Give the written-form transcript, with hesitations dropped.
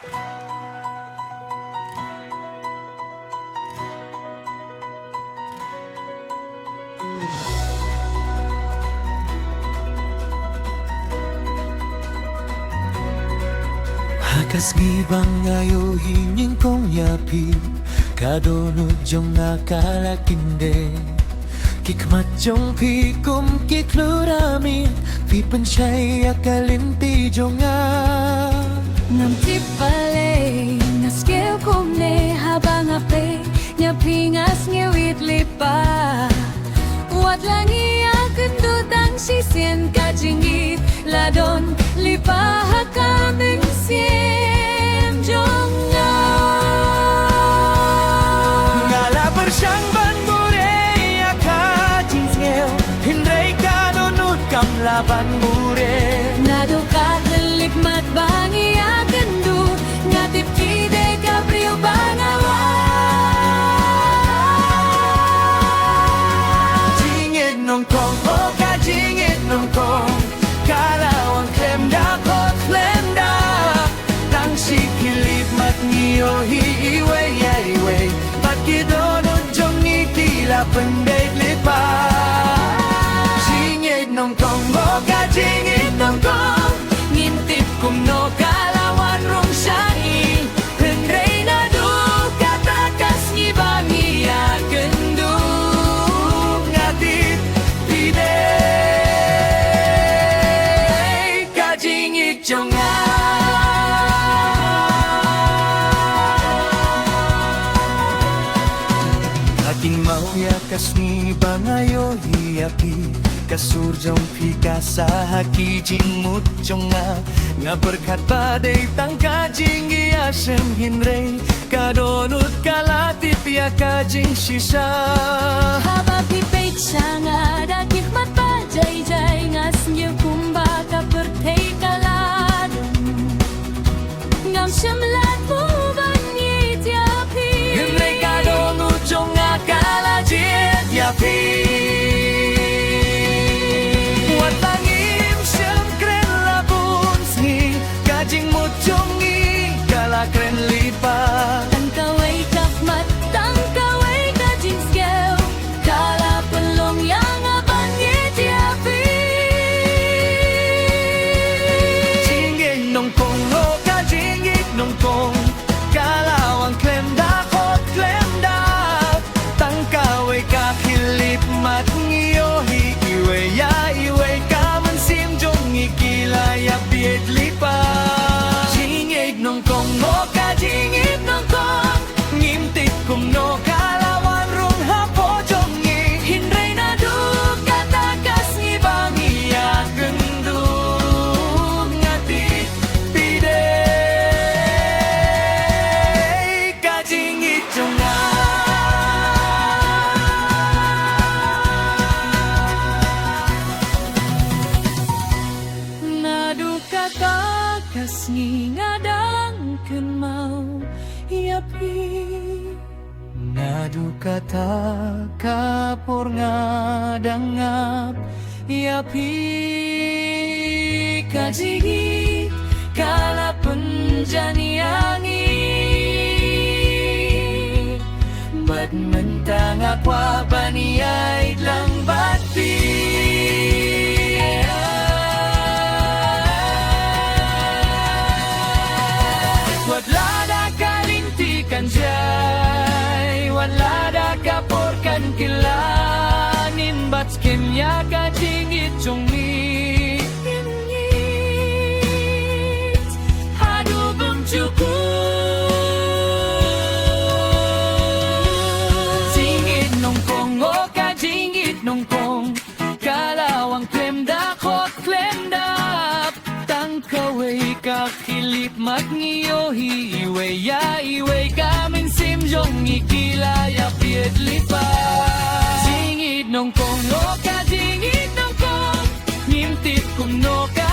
Hakas ngibang ngayo hingin kong yapi Kadonod jong nakalakinde Kikmat jong pikum kikluramin Pipan siya'y akalinti jong nga Ngam tipalay nga skill kong ne habang ape Nga pingas ngiwit lipa Wat lang iyakan dutang sisien kajingit Ladon lipa hakaming siem jong nga Ngala bersang banbure akajing sngel Hindray kanunod kam laban mure Nado kalikmat bang iyakan du Nga tipkide kabriyo bang Jingit nong kong o ka jingit nong kong Kalawang klemda ko klemda Tang sikilip mat niyo hiiway iway Pat kidonod jong ngitila pendait lipa Jingit nong kong o ka jingit nong kong Ngintip kong no kalawan rong siyai Hendray na du katakas ngibang iyakan du Ngatip pide Kajingit jong nga Aking mauyakas ni bangayo hiyapi Kasurjong pika sa hakijing mutjong nga berkat badai tangkajing iasem hinrei Kadonut kalatip ya kajing sisa Haba pipait siya nga dakikmat pa jay-jay Ngas niyo kumbaka pertay kaladon Ngam siyamlat mo bangit yapi Hinrei kadonut jong nga kalajit yapi Kajing mo chongi kalakren lipa Tangkaway kakmat, tangkaway kajing skew Kala pelong yang abangit yapi Jingit nong kong o kajingit nong kong Kalawang klemda ko klemda Tangkaway kakilip mat ngiyo iway ya iway kaman sim jong ikilaya piet lipa Nong kong mo kajingit nong kong Ngimtik kong no kalawan rung hapo jongi Hindray na du katakas ngibang iyakan du Ngati pide Kajingit jong nga Nadu katakas ngingada mau yapi Ngadu kata kapur ngadangap yapi Kajigit kala penjaniangi Bad mentang akwa baniyay lang bati Kanjay walada kaporkan kilanin bats kenya kajingit jongmi ingit hadu bumcuku Singit nongkong o kajingit nongkong kalawang klemda kot klemdap tangkaway kakilip mat ngiyo iway ya iway kamin sim jong ikilaya piet lipa Singit nong kong o kajingit nong kong Ngimtip kong no ka